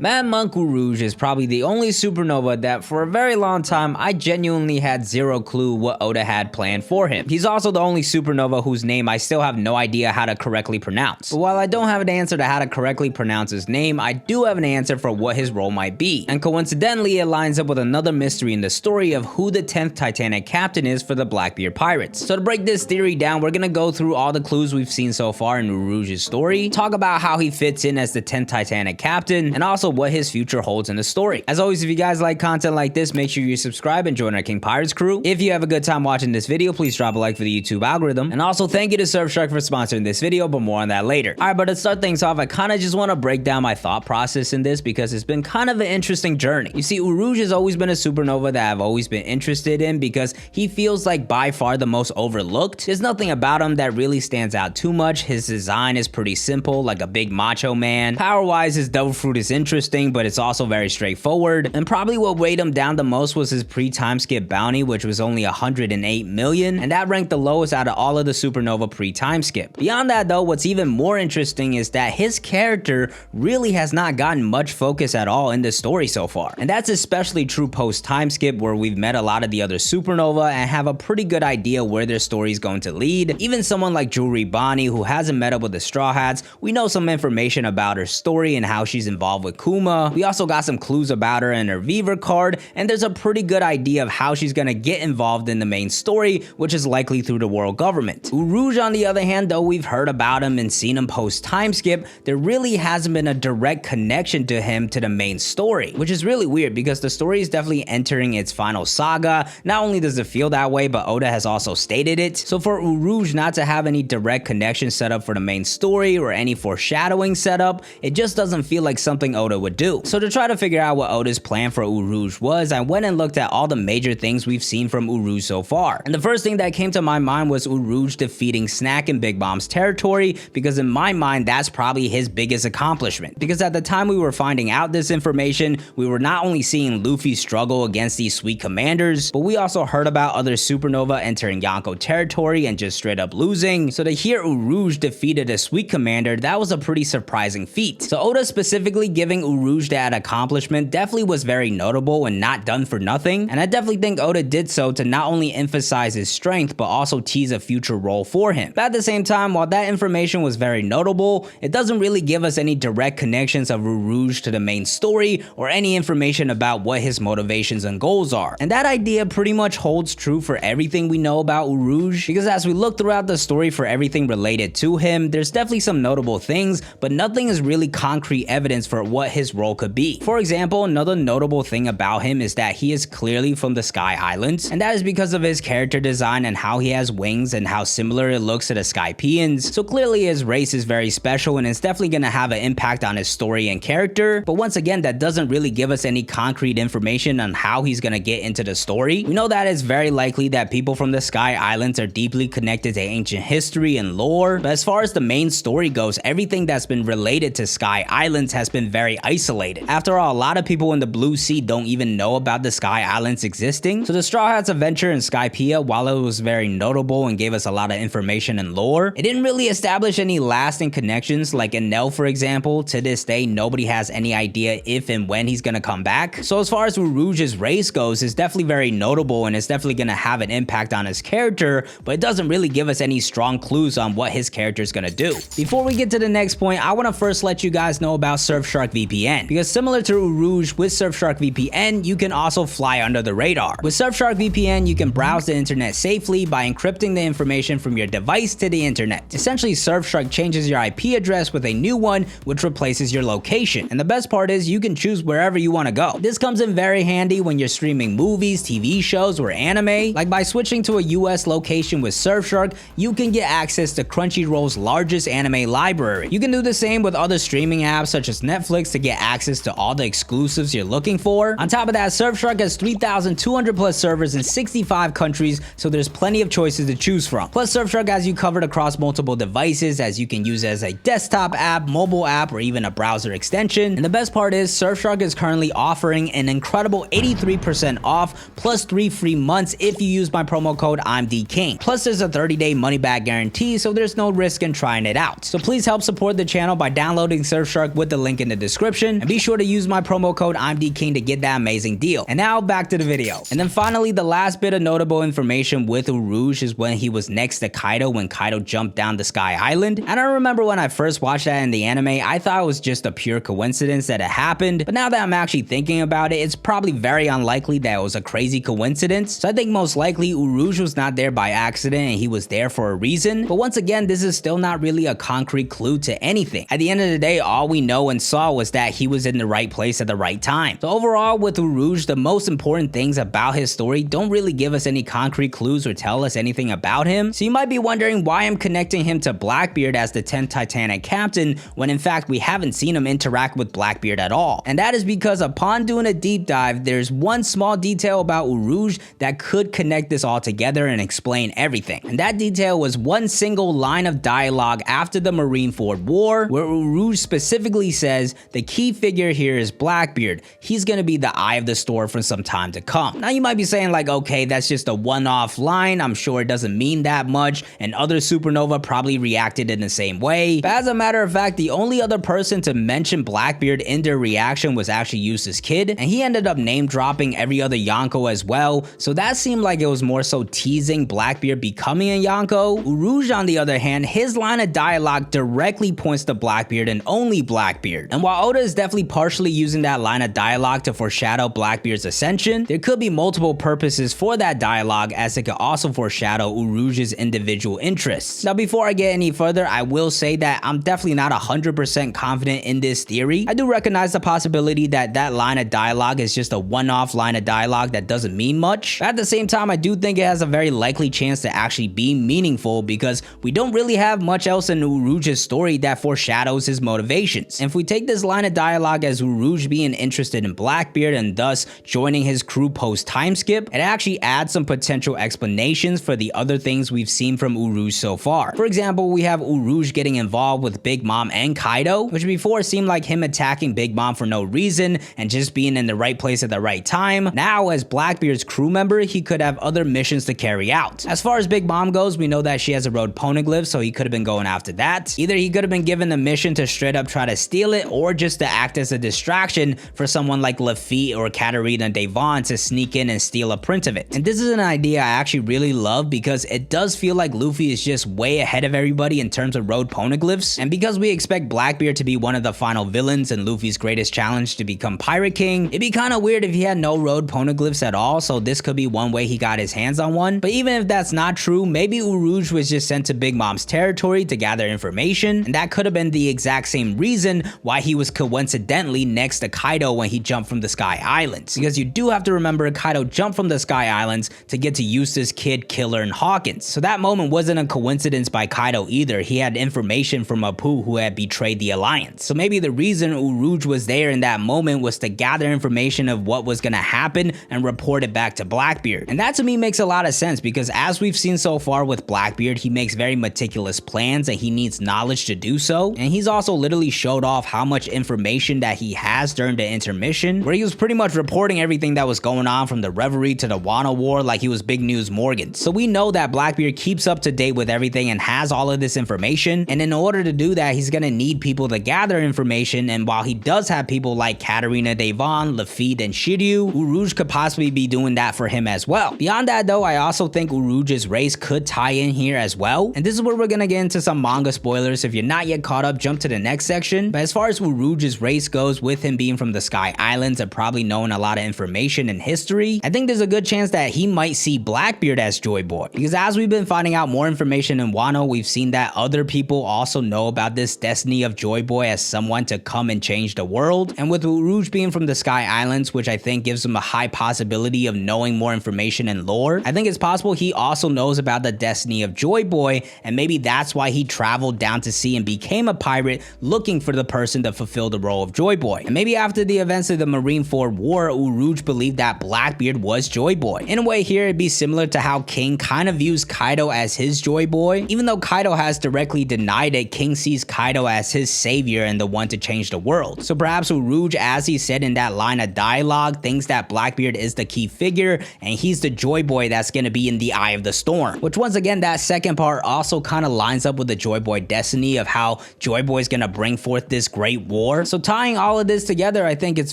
Mad Monk Urouge is probably the only supernova that for a very long time I genuinely had zero clue what Oda had planned for him. He's also the only supernova whose name I still have no idea how to correctly pronounce. But while I don't have an answer to how to correctly pronounce his name, I do have an answer for what his role might be. And coincidentally, it lines up with another mystery in the story of who the 10th Titanic Captain is for the Blackbeard pirates. So to break this theory down, we're gonna go through all the clues we've seen so far in Urouge's story, talk about how he fits in as the 10th Titanic Captain, and also what his future holds in the story. As always, if you guys like content like this, make sure you subscribe and join our King Pirates crew. If you have a good time watching this video, please drop a like for the YouTube algorithm. And also thank you to Surfshark for sponsoring this video, but more on that later. Alright, but to start things off, I kind of just want to break down my thought process in this because it's been kind of an interesting journey. You see, Urouge has always been a supernova that I've always been interested in because he feels like by far the most overlooked. There's nothing about him that really stands out too much. His design is pretty simple, like a big macho man. Power-wise, his devil fruit is interesting, but it's also very straightforward. And probably what weighed him down the most was his pre-time skip bounty, which was only 108 million, and that ranked the lowest out of all of the supernova pre-time skip. Beyond that though, what's even more interesting is that his character really has not gotten much focus at all in the story so far. And that's especially true post-time skip, where we've met a lot of the other supernova and have a pretty good idea where their story is going to lead. Even someone like Urouge, who hasn't met up with the Straw Hats, we know some information about her story and how she's involved with Kuma. We also got some clues about her in her Viver card, and there's a pretty good idea of how she's gonna get involved in the main story, which is likely through the world government. Urouge, on the other hand, though we've heard about him and seen him post time skip, there really hasn't been a direct connection to him to the main story, which is really weird because the story is definitely entering its final saga. Not only does it feel that way, but Oda has also stated it. So for Urouge not to have any direct connection set up for the main story or any foreshadowing set up, it just doesn't feel like something Oda would do. So to try to figure out what Oda's plan for Urouge was, I went and looked at all the major things we've seen from Urouge so far. And the first thing that came to my mind was Urouge defeating Snack in Big Bomb's territory, because in my mind that's probably his biggest accomplishment. Because at the time we were finding out this information, we were not only seeing Luffy struggle against these sweet commanders, but we also heard about other supernova entering Yonko territory and just straight up losing. So to hear Urouge defeated a sweet commander, that was a pretty surprising feat. So Oda specifically giving Urouge that accomplishment definitely was very notable and not done for nothing, and I definitely think Oda did so to not only emphasize his strength but also tease a future role for him. But at the same time, while that information was very notable, it doesn't really give us any direct connections of Urouge to the main story or any information about what his motivations and goals are. And that idea pretty much holds true for everything we know about Urouge, because as we look throughout the story for everything related to him, there's definitely some notable things, but nothing is really concrete evidence for what his role could be. For example, another notable thing about him is that he is clearly from the Sky Islands, and that is because of his character design and how he has wings and how similar it looks to the Skypeans. So clearly his race is very special and it's definitely going to have an impact on his story and character, but once again that doesn't really give us any concrete information on how he's going to get into the story. We know that it's very likely that people from the Sky Islands are deeply connected to ancient history and lore, but as far as the main story goes, everything that's been related to Sky Islands has been very isolated. After all, a lot of people in the Blue Sea don't even know about the Sky Islands existing, so the Straw Hats' adventure in Skypiea, while it was very notable and gave us a lot of information and lore, it didn't really establish any lasting connections. Like Enel, for example, to this day nobody has any idea if and when he's gonna come back. So as far as Urouge's race goes, it's definitely very notable and it's definitely gonna have an impact on his character, but it doesn't really give us any strong clues on what his character is gonna do. Before we get to the next point, I want to first let you guys know about Surfshark VPN, because similar to Urouge, with Surfshark VPN you can also fly under the radar. With Surfshark VPN you can browse the internet safely by encrypting the information from your device to the internet. Essentially, Surfshark changes your IP address with a new one which replaces your location, and the best part is you can choose wherever you want to go. This comes in very handy when you're streaming movies, TV shows, or anime. Like by switching to a US location with Surfshark, you can get access to Crunchyroll's largest anime library. You can do the same with other streaming apps such as Netflix to get access to all the exclusives you're looking for. On top of that, Surfshark has 3,200 plus servers in 65 countries, so there's plenty of choices to choose from. Plus, Surfshark has you covered across multiple devices, as you can use it as a desktop app, mobile app, or even a browser extension. And the best part is Surfshark is currently offering an incredible 83% off plus 3 free months if you use my promo code I'mDKing. Plus, there's a 30-day money-back guarantee, so there's no risk in trying it out. So please help support the channel by downloading Surfshark with the link in the description. description, and be sure to use my promo code I'mDKing to get that amazing deal. And now back to the video. And then finally, the last bit of notable information with Urouge is when he was next to Kaido when Kaido jumped down the Sky Island. And I remember when I first watched that in the anime, I thought it was just a pure coincidence that it happened, but now that I'm actually thinking about it, it's probably very unlikely that it was a crazy coincidence. So I think most likely Urouge was not there by accident and he was there for a reason. But once again, this is still not really a concrete clue to anything. At the end of the day, all we know and saw was that he was in the right place at the right time. So overall, with Urouge, the most important things about his story don't really give us any concrete clues or tell us anything about him. So you might be wondering why I'm connecting him to Blackbeard as the 10th Titanic Captain, when in fact we haven't seen him interact with Blackbeard at all. And that is because upon doing a deep dive, there's one small detail about Urouge that could connect this all together and explain everything. And that detail was one single line of dialogue after the Marineford War, where Urouge specifically says the key figure here is Blackbeard. He's gonna be the eye of the storm for some time to come. Now you might be saying like, okay, that's just a one-off line. I'm sure it doesn't mean that much, and other supernova probably reacted in the same way. But as a matter of fact, the only other person to mention Blackbeard in their reaction was actually Use's kid, and he ended up name dropping every other Yonko as well, so that seemed like it was more so teasing Blackbeard becoming a Yonko. Urouge, on the other hand, his line of dialogue directly points to Blackbeard and only Blackbeard. And while Oda is definitely partially using that line of dialogue to foreshadow Blackbeard's ascension, there could be multiple purposes for that dialogue, as it could also foreshadow Urouge's individual interests. Now before I get any further, I will say that I'm definitely not 100% confident in this theory. I do recognize the possibility that that line of dialogue is just a one-off line of dialogue that doesn't mean much. But at the same time, I do think it has a very likely chance to actually be meaningful, because we don't really have much else in Urouge's story that foreshadows his motivations. And if we take this line of dialogue as Urouge being interested in Blackbeard and thus joining his crew post time skip, it actually adds some potential explanations for the other things we've seen from Urouge so far. For example, we have Urouge getting involved with Big Mom and Kaido, which before seemed like him attacking Big Mom for no reason and just being in the right place at the right time. Now, as Blackbeard's crew member, he could have other missions to carry out. As far as Big Mom goes, we know that she has a road poneglyph, so he could have been going after that. Either he could have been given the mission to straight up try to steal it, or just to act as a distraction for someone like Lafitte or Katarina Devon to sneak in and steal a print of it. And this is an idea I actually really love, because it does feel like Luffy is just way ahead of everybody in terms of road poneglyphs. And because we expect Blackbeard to be one of the final villains and Luffy's greatest challenge to become Pirate King, it'd be kind of weird if he had no road poneglyphs at all, so this could be one way he got his hands on one. But even if that's not true, maybe Urouge was just sent to Big Mom's territory to gather information, and that could have been the exact same reason why he was coincidentally next to Kaido when he jumped from the Sky Islands. Because you do have to remember, Kaido jumped from the Sky Islands to get to Eustace, Kid, Killer, and Hawkins. So that moment wasn't a coincidence by Kaido either. He had information from Apu, who had betrayed the Alliance. So maybe the reason Urouge was there in that moment was to gather information of what was gonna happen and report it back to Blackbeard. And that to me makes a lot of sense, because as we've seen so far with Blackbeard, he makes very meticulous plans and he needs knowledge to do so. And he's also literally showed off how much information that he has during the intermission, where he was pretty much reporting everything that was going on from the Reverie to the Wano War like he was Big News Morgan. So we know that Blackbeard keeps up to date with everything and has all of this information, and in order to do that, he's gonna need people to gather information. And while he does have people like Katarina Devon, Lafitte, and Shiryu, Urouge could possibly be doing that for him as well. Beyond that though, I also think Urouge's race could tie in here as well, and this is where we're gonna get into some manga spoilers. If you're not yet caught up, jump to the next section. But as far as Urouge's race goes, with him being from the Sky Islands and probably knowing a lot of information and history, I think there's a good chance that he might see Blackbeard as Joy Boy, because as we've been finding out more information in Wano, we've seen that other people also know about this destiny of Joy Boy as someone to come and change the world. And with Urouge being from the Sky Islands, which I think gives him a high possibility of knowing more information and lore, I think it's possible he also knows about the destiny of Joy Boy, and maybe that's why he traveled down to sea and became a pirate looking for the person to fulfill the role of Joy Boy. And maybe after the events of the Marineford War, Urouge believed that Blackbeard was Joy Boy. In a way here, it'd be similar to how King kind of views Kaido as his Joy Boy. Even though Kaido has directly denied it, King sees Kaido as his savior and the one to change the world. So perhaps Urouge, as he said in that line of dialogue, thinks that Blackbeard is the key figure and he's the Joy Boy that's gonna be in the eye of the storm. Which once again, that second part also kind of lines up with the Joy Boy destiny of how Joy Boy is gonna bring forth this great war. War. So tying all of this together, I think it's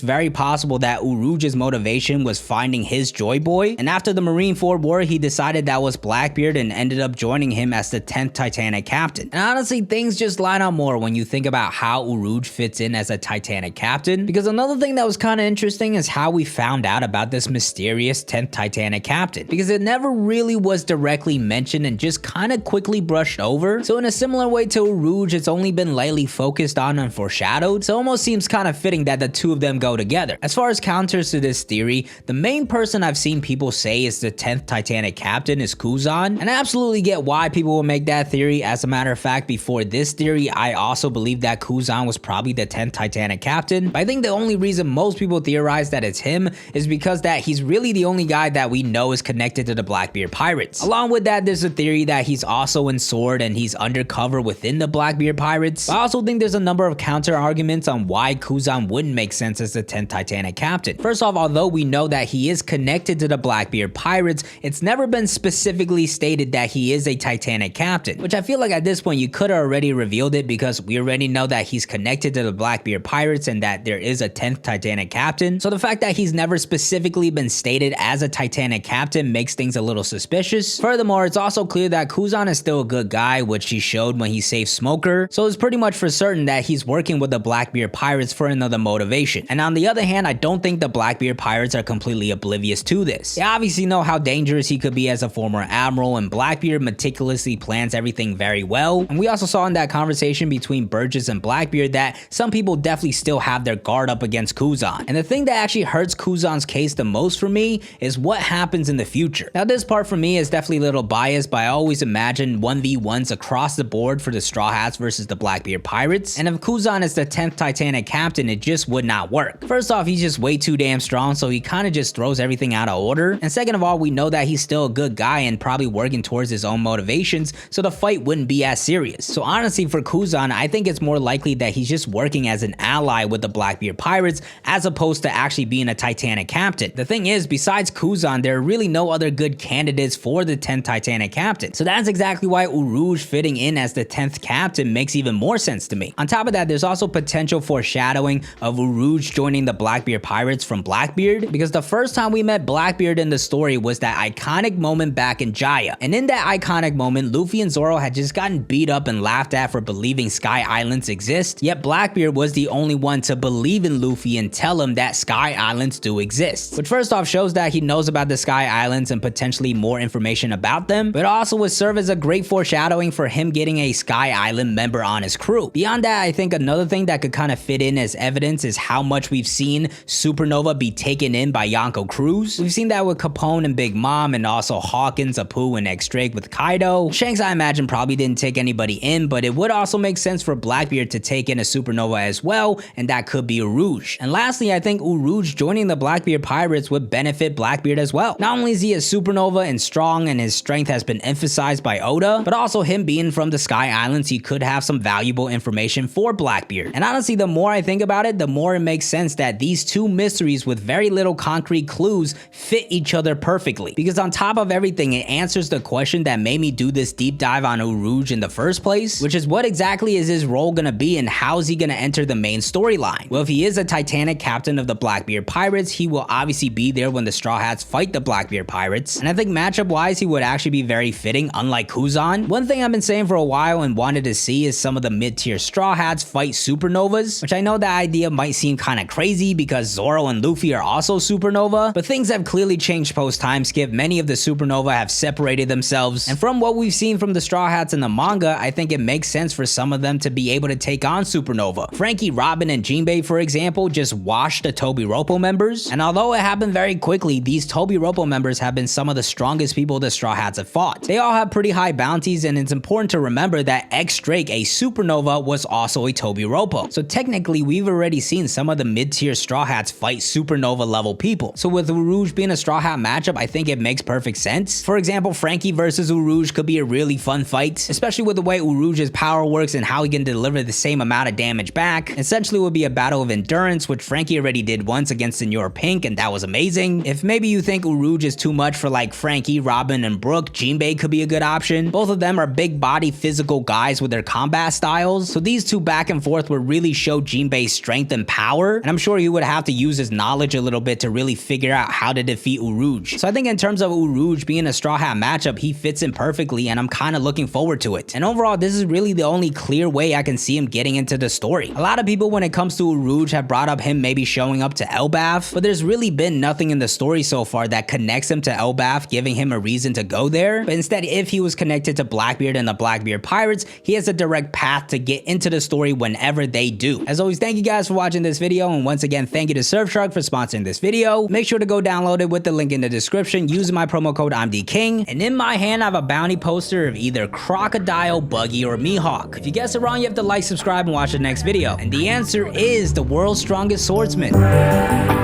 very possible that Urouge's motivation was finding his Joy Boy, and after the Marineford War, he decided that was Blackbeard and ended up joining him as the 10th Titanic Captain. And honestly, things just line up more when you think about how Urouge fits in as a Titanic Captain, because another thing that was kind of interesting is how we found out about this mysterious 10th Titanic Captain, because it never really was directly mentioned and just kind of quickly brushed over. So in a similar way to Urouge, it's only been lightly focused on and foreshadowed, so it almost seems kind of fitting that the two of them go together. As far as counters to this theory, the main person I've seen people say is the 10th Titanic Captain is Kuzan, and I absolutely get why people will make that theory. As a matter of fact, before this theory, I also believed that Kuzan was probably the 10th Titanic Captain, but I think the only reason most people theorize that it's him is because that he's really the only guy that we know is connected to the Blackbeard pirates. Along with that, there's a theory that he's also in Sword and he's undercover within the Blackbeard pirates. But I also think there's a number of counter arguments on why Kuzan wouldn't make sense as the 10th Titanic Captain. First off, although we know that he is connected to the Blackbeard pirates, it's never been specifically stated that he is a Titanic Captain, which I feel like at this point you could have already revealed it, because we already know that he's connected to the Blackbeard pirates and that there is a 10th Titanic Captain. So the fact that he's never specifically been stated as a Titanic Captain makes things a little suspicious. Furthermore, it's also clear that Kuzan is still a good guy, which he showed when he saved Smoker, so it's pretty much for certain that he's working with the Blackbeard pirates for another motivation. And on the other hand, I don't think the Blackbeard pirates are completely oblivious to this. They obviously know how dangerous he could be as a former admiral, and Blackbeard meticulously plans everything very well. And we also saw in that conversation between Burgess and Blackbeard that some people definitely still have their guard up against Kuzan. And the thing that actually hurts Kuzan's case the most for me is what happens in the future. Now this part for me is definitely a little biased, but I always imagine 1v1s across the board for the Straw Hats versus the Blackbeard pirates. And if Kuzan is the 10th Titanic Captain, it just would not work. First off, he's just way too damn strong, so he kind of just throws everything out of order. And second of all, we know that he's still a good guy and probably working towards his own motivations, so the fight wouldn't be as serious. So honestly, for Kuzan, I think it's more likely that he's just working as an ally with the Blackbeard pirates as opposed to actually being a Titanic Captain. The thing is, besides Kuzan, there are really no other good candidates for the 10th Titanic Captain. So that's exactly why Urouge fitting in as the 10th Captain makes even more sense to me. On top of that, there's also potential foreshadowing of Urouge joining the Blackbeard pirates from Blackbeard, because the first time we met Blackbeard in the story was that iconic moment back in Jaya. And in that iconic moment, Luffy and Zoro had just gotten beat up and laughed at for believing Sky Islands exist, yet Blackbeard was the only one to believe in Luffy and tell him that Sky Islands do exist. Which first off shows that he knows about the Sky Islands and potentially more information about them, but also would serve as a great foreshadowing for him getting a Sky Island member on his crew. Beyond that, I think another thing that could kind of fit in as evidence is how much we've seen Supernova be taken in by Yonko crews. We've seen that with Capone and Big Mom, and also Hawkins, Apu, and X-Drake with Kaido. Shanks, I imagine, probably didn't take anybody in, but it would also make sense for Blackbeard to take in a Supernova as well, and that could be Urouge. And lastly, I think Urouge joining the Blackbeard pirates would benefit Blackbeard as well. Not only is he a Supernova and strong, and his strength has been emphasized by Oda, but also him being from the Sky Islands, he could have some valuable information for Blackbeard. And honestly, the more I think about it, the more it makes sense that these two mysteries with very little concrete clues fit each other perfectly. Because on top of everything, it answers the question that made me do this deep dive on Urouge in the first place, which is what exactly is his role gonna be and how is he gonna enter the main storyline? Well, if he is a Titanic Captain of the Blackbeard pirates, he will obviously be there when the Straw Hats fight the Blackbeard pirates, and I think matchup wise he would actually be very fitting, unlike Kuzan. One thing I've been saying for a while and wanted to see is some of the mid-tier Straw Hats fight Supernovas, which I know that idea might seem kind of crazy because Zoro and Luffy are also Supernova, but things have clearly changed post time skip. Many of the Supernova have separated themselves, and from what we've seen from the Straw Hats in the manga, I think it makes sense for some of them to be able to take on Supernova. Frankie, Robin, and Jinbei, for example, just washed the Toby Roppo members, and although it happened very quickly, these Toby Roppo members have been some of the strongest people the Straw Hats have fought. They all have pretty high bounties, and it's important to remember that X-Drake, a Supernova, was also a Toby Roppo. So technically, we've already seen some of the mid-tier Straw Hats fight Supernova level people. So with Urouge being a Straw Hat matchup, I think it makes perfect sense. For example, Frankie versus Urouge could be a really fun fight, especially with the way Urouge's power works and how he can deliver the same amount of damage back. Essentially, it would be a battle of endurance, which Frankie already did once against Senor Pink, and that was amazing. If maybe you think Urouge is too much for like Frankie, Robin, and Brooke, Jinbei could be a good option. Both of them are big body physical guys with their combat styles, so these two back and forth would really show Jinbei's strength and power, and I'm sure he would have to use his knowledge a little bit to really figure out how to defeat Urouge. So I think in terms of Urouge being a Straw Hat matchup, he fits in perfectly, and I'm kind of looking forward to it. And overall, this is really the only clear way I can see him getting into the story. A lot of people when it comes to Urouge have brought up him maybe showing up to Elbaf, but there's really been nothing in the story so far that connects him to Elbaf, giving him a reason to go there. But instead, if he was connected to Blackbeard and the Blackbeard Pirates, he has a direct path to get into the story whenever they do. As always, thank you guys for watching this video, and once again, thank you to Surfshark for sponsoring this video. Make sure to go download it with the link in the description using my promo code I'mDKing. And in my hand, I have a bounty poster of either Crocodile, Buggy, or Mihawk. If you guess it wrong, you have to like, subscribe, and watch the next video. And the answer is the world's strongest swordsman.